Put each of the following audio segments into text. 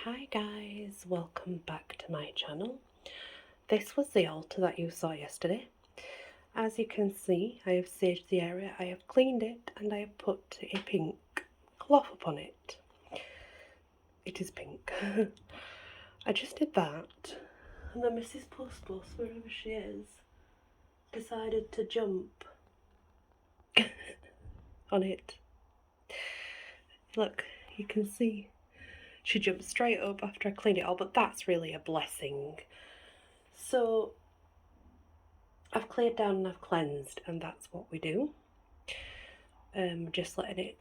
Hi guys, welcome back to my channel. This was the altar that you saw yesterday. As you can see, I have saged the area, I have cleaned it, and I have put a pink cloth upon it. It is pink. I just did that, and then Mrs. Puss Puss, wherever she is, decided to jump on it. Look, you can see she jumped straight up after I cleaned it all, but that's really a blessing. So I've cleared down and I've cleansed, and that's what we do. Just letting it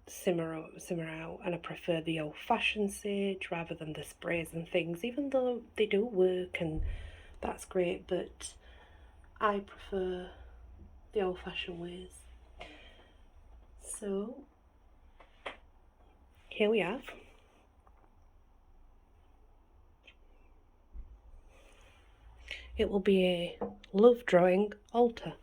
simmer out, and I prefer the old-fashioned sage rather than the sprays and things, even though they do work and that's great, but I prefer the old-fashioned ways. So here we have it. Will be a love drawing altar.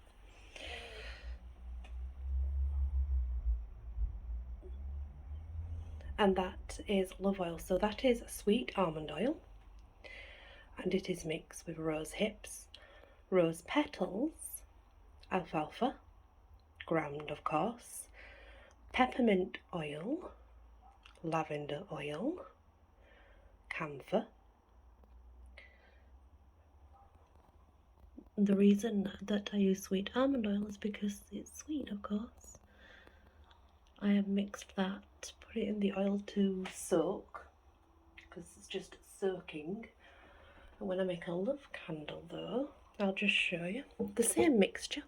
And that is love oil. So that is sweet almond oil, and it is mixed with rose hips, rose petals, alfalfa, ground of course, peppermint oil, lavender oil, camphor. The reason that I use sweet almond oil is because it's sweet, of course. I have mixed that, put it in the oil to soak, because it's just soaking. And when I make a love candle though, I'll just show you the same mixture.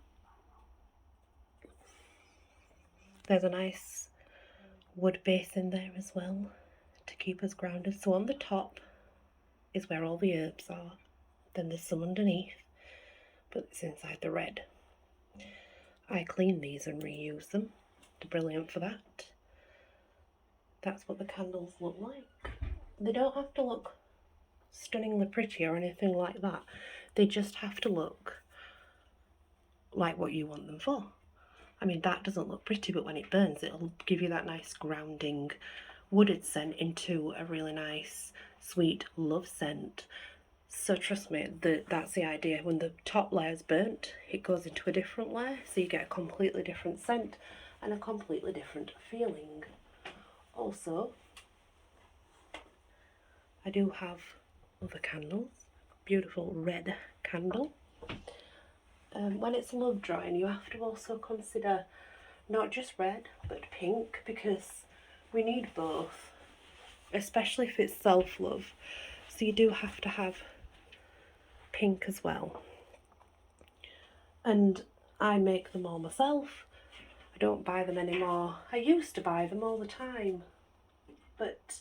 There's a nice wood base in there as well to keep us grounded. So on the top is where all the herbs are, then there's some underneath, but it's inside the red. I clean these and reuse them. They're brilliant for that. That's what the candles look like. They don't have to look stunningly pretty or anything like that. They just have to look like what you want them for. I mean, that doesn't look pretty, but when it burns, it'll give you that nice grounding wooded scent into a really nice, sweet love scent. So trust me, that's the idea. When the top layer's burnt, it goes into a different layer, so you get a completely different scent and a completely different feeling. Also, I do have other candles. Beautiful red candle. When it's love drawing, you have to also consider not just red but pink, because we need both, especially if it's self-love. So you do have to have pink as well. And I make them all myself. I don't buy them anymore. I used to buy them all the time, but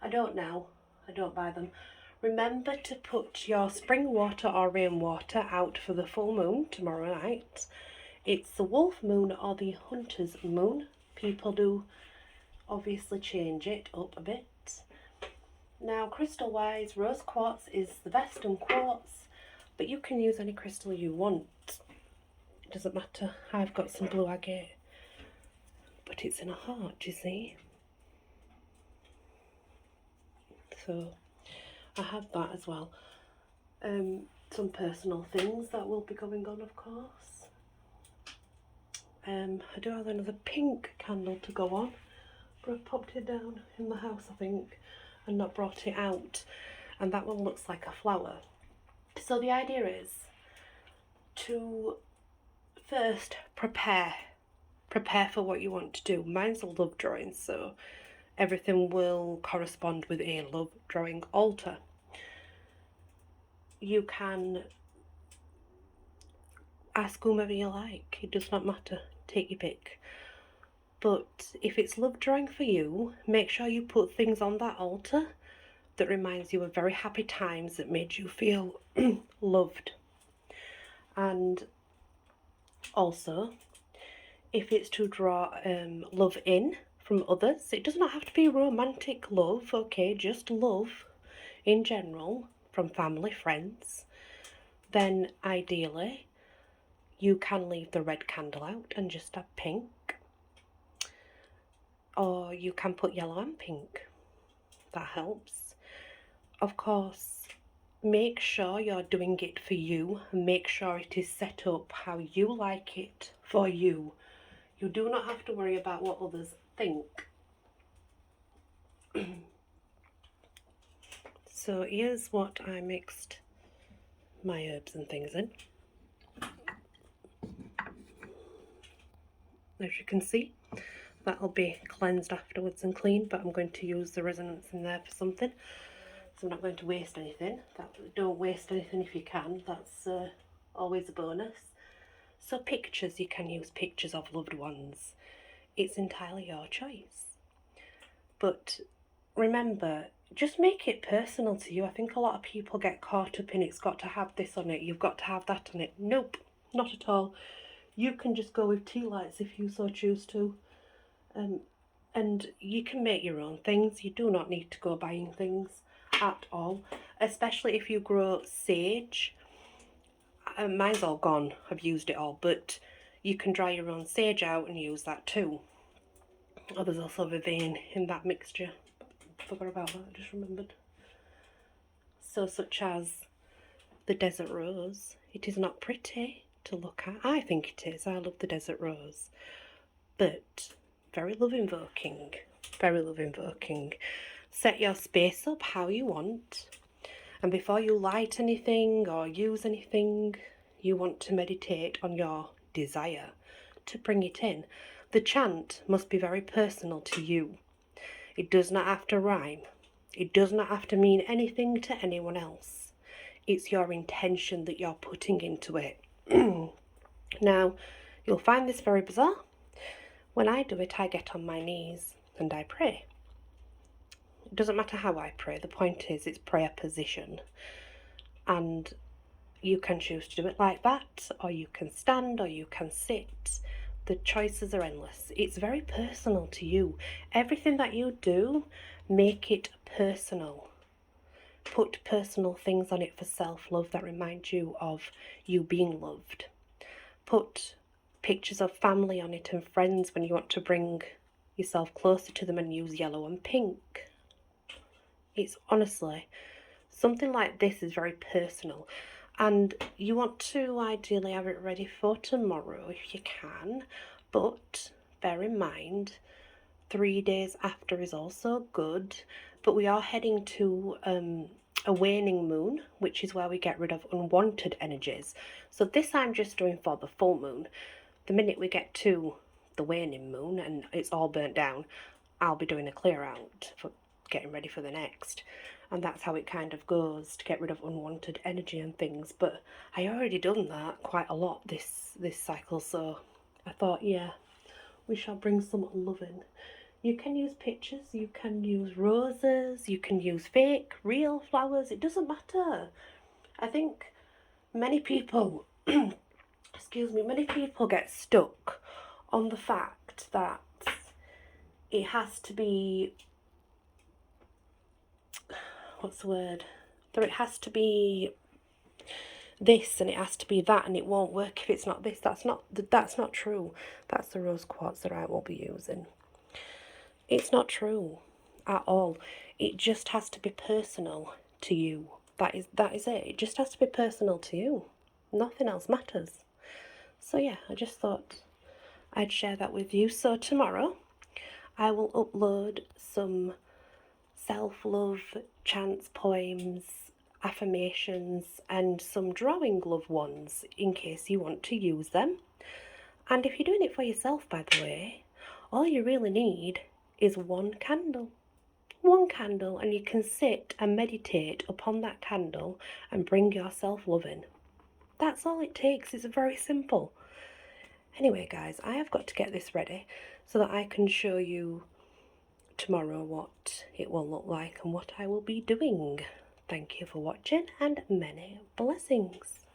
I don't now. I don't buy them. Remember to put your spring water or rainwater out for the full moon tomorrow night. It's the wolf moon or the hunter's moon. People do obviously change it up a bit. Now, crystal wise, rose quartz is the best in quartz, but you can use any crystal you want. It doesn't matter. I've got some blue agate, but it's in a heart, you see. So I have that as well. Some personal things that will be going on, of course. I do have another pink candle to go on, but I've popped it down in the house, I think, and not brought it out. And that one looks like a flower. So the idea is to first prepare for what you want to do. Mine's a love drawing, so everything will correspond with a love drawing altar. You can ask whomever you like, it does not matter, take your pick. But if it's love drawing for you, make sure you put things on that altar that reminds you of very happy times that made you feel loved. And also, if it's to draw love in from others, it does not have to be romantic love, okay, just love in general from family, friends, then ideally you can leave the red candle out and just have pink, or you can put yellow and pink. that helps. Of course, make sure you're doing it for you, and make sure it is set up how you like it for you. You do not have to worry about what others think. So here's what I mixed my herbs and things in. As you can see, that'll be cleansed afterwards and cleaned, but I'm going to use the resonance in there for something. So I'm not going to waste anything. Don't waste anything if you can. That's always a bonus. So pictures, you can use pictures of loved ones. It's entirely your choice. But remember, just make it personal to you. I think a lot of people get caught up in it's got to have this on it, you've got to have that on it. Nope, not at all. You can just go with tea lights if you so choose to. And you can make your own things. You do not need to go buying things at all, especially if you grow sage. Mine's all gone, I've used it all, but you can dry your own sage out and use that too. Oh, there's also vervain in that mixture. Forgot about that, I just remembered. So such as the desert rose. It is not pretty to look at. I think it is. I love the desert rose. But very love invoking. Very love invoking. Set your space up how you want. And before you light anything or use anything, you want to meditate on your desire to bring it in. The chant must be very personal to you. It does not have to rhyme. It does not have to mean anything to anyone else. It's your intention that you're putting into it. Now, you'll find this very bizarre. When I do it, I get on my knees and I pray. It doesn't matter how I pray. The point is, it's prayer position. And you can choose to do it like that, or you can stand, or you can sit. The choices are endless. It's very personal to you. Everything that you do, make it personal. Put personal things on it for self-love that remind you of you being loved. Put pictures of family on it and friends when you want to bring yourself closer to them, and use yellow and pink. It's honestly, something like this is very personal. And you want to ideally have it ready for tomorrow if you can, but bear in mind 3 days after is also good. But we are heading to a waning moon, which is where we get rid of unwanted energies. So this I'm just doing for the full moon. The minute we get to the waning moon and it's all burnt down, I'll be doing a clear out for getting ready for the next. And that's how it kind of goes, to get rid of unwanted energy and things. But I already done that quite a lot this cycle, so I thought, yeah, we shall bring some love in. You can use pictures, you can use roses, you can use fake, real flowers, it doesn't matter. I think many people, excuse me, many people get stuck on the fact that it has to be, what's the word? That it has to be this and it has to be that, and it won't work if it's not this. That's not true. That's the rose quartz that I will be using. It's not true at all. It just has to be personal to you. That is it. It just has to be personal to you. Nothing else matters. So yeah, I just thought I'd share that with you. So tomorrow I will upload some self-love chants, poems, affirmations, and some drawing loved ones in case you want to use them. And if you're doing it for yourself, by the way, all you really need is one candle, and you can sit and meditate upon that candle and bring yourself love in. That's all it takes. It's very simple. Anyway, guys, I have got to get this ready so that I can show you tomorrow what it will look like and what I will be doing. Thank you for watching, and many blessings.